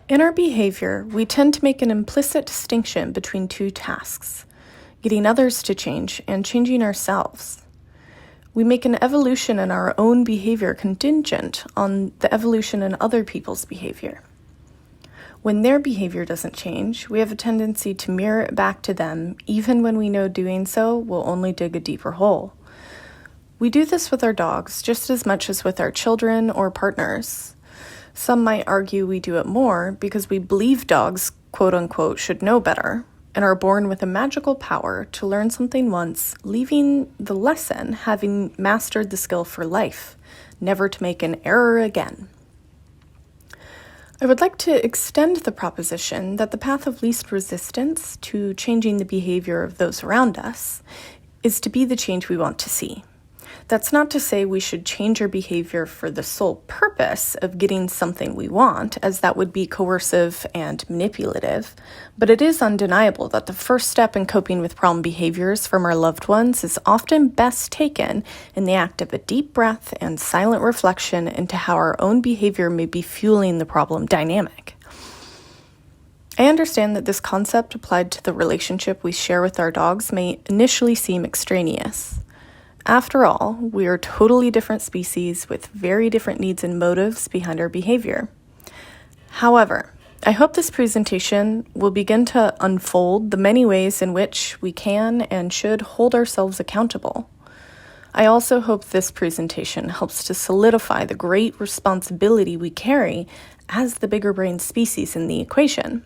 In our behavior, we tend to make an implicit distinction between two tasks: getting others to change and changing ourselves. We make an evolution in our own behavior contingent on the evolution in other people's behavior. When their behavior doesn't change, we have a tendency to mirror it back to them, even when we know doing so will only dig a deeper hole. We do this with our dogs just as much as with our children or partners. Some might argue we do it more because we believe dogs, quote unquote, should know better and are born with a magical power to learn something once, leaving the lesson having mastered the skill for life, never to make an error again. I would like to extend the proposition that the path of least resistance to changing the behavior of those around us is to be the change we want to see. That's not to say we should change our behavior for the sole purpose of getting something we want, as that would be coercive and manipulative, but it is undeniable that the first step in coping with problem behaviors from our loved ones is often best taken in the act of a deep breath and silent reflection into how our own behavior may be fueling the problem dynamic. I understand that this concept applied to the relationship we share with our dogs may initially seem extraneous. After all, we are totally different species with very different needs and motives behind our behavior. However, I hope this presentation will begin to unfold the many ways in which we can and should hold ourselves accountable. I also hope this presentation helps to solidify the great responsibility we carry as the bigger brain species in the equation.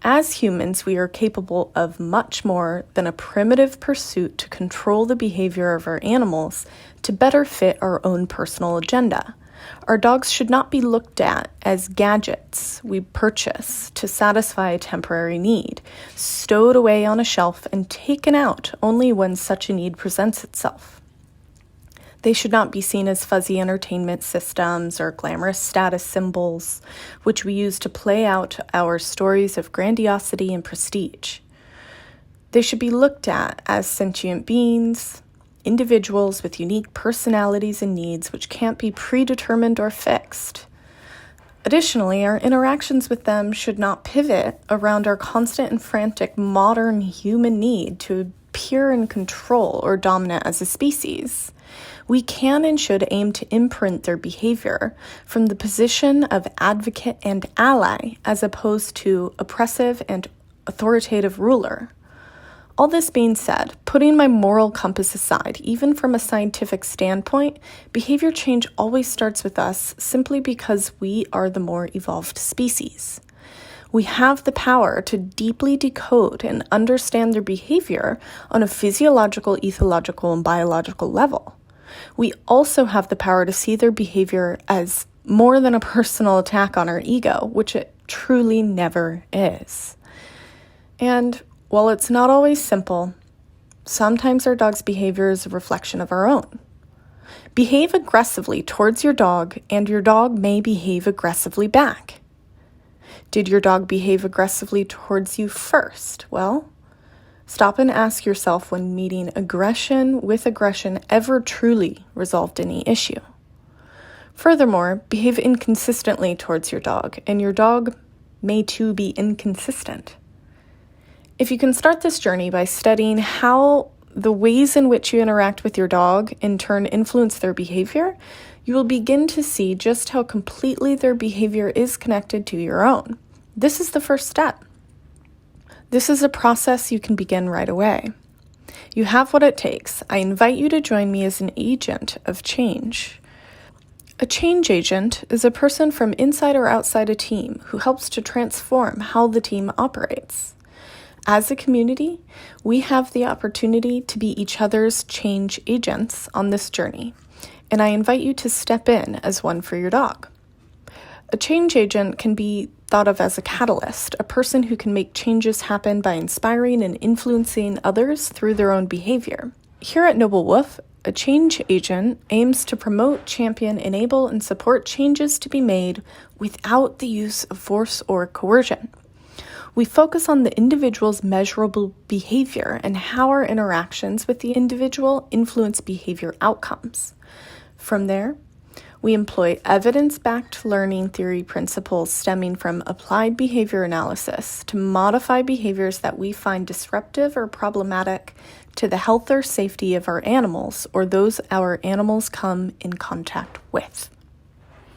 As humans, we are capable of much more than a primitive pursuit to control the behavior of our animals to better fit our own personal agenda. Our dogs should not be looked at as gadgets we purchase to satisfy a temporary need, stowed away on a shelf and taken out only when such a need presents itself. They should not be seen as fuzzy entertainment systems or glamorous status symbols, which we use to play out our stories of grandiosity and prestige. They should be looked at as sentient beings, individuals with unique personalities and needs which can't be predetermined or fixed. Additionally, our interactions with them should not pivot around our constant and frantic modern human need to appear in control or dominant as a species. We can and should aim to imprint their behavior from the position of advocate and ally as opposed to oppressive and authoritative ruler. All this being said, putting my moral compass aside, even from a scientific standpoint, behavior change always starts with us simply because we are the more evolved species. We have the power to deeply decode and understand their behavior on a physiological, ethological, and biological level. We also have the power to see their behavior as more than a personal attack on our ego, which it truly never is. And while it's not always simple, sometimes our dog's behavior is a reflection of our own. Behave aggressively towards your dog, and your dog may behave aggressively back. Did your dog behave aggressively towards you first? Well, stop and ask yourself when meeting aggression with aggression ever truly resolved any issue. Furthermore, behave inconsistently towards your dog, and your dog may too be inconsistent. If you can start this journey by studying how the ways in which you interact with your dog in turn influence their behavior, you will begin to see just how completely their behavior is connected to your own. This is the first step. This is a process you can begin right away. You have what it takes. I invite you to join me as an agent of change. A change agent is a person from inside or outside a team who helps to transform how the team operates. As a community, we have the opportunity to be each other's change agents on this journey, and I invite you to step in as one for your dog. A change agent can be thought of as a catalyst, a person who can make changes happen by inspiring and influencing others through their own behavior. Here at Noble Wolf, a change agent aims to promote, champion, enable, and support changes to be made without the use of force or coercion. We focus on the individual's measurable behavior and how our interactions with the individual influence behavior outcomes. From there, We employ evidence-backed learning theory principles stemming from applied behavior analysis to modify behaviors that we find disruptive or problematic to the health or safety of our animals or those our animals come in contact with.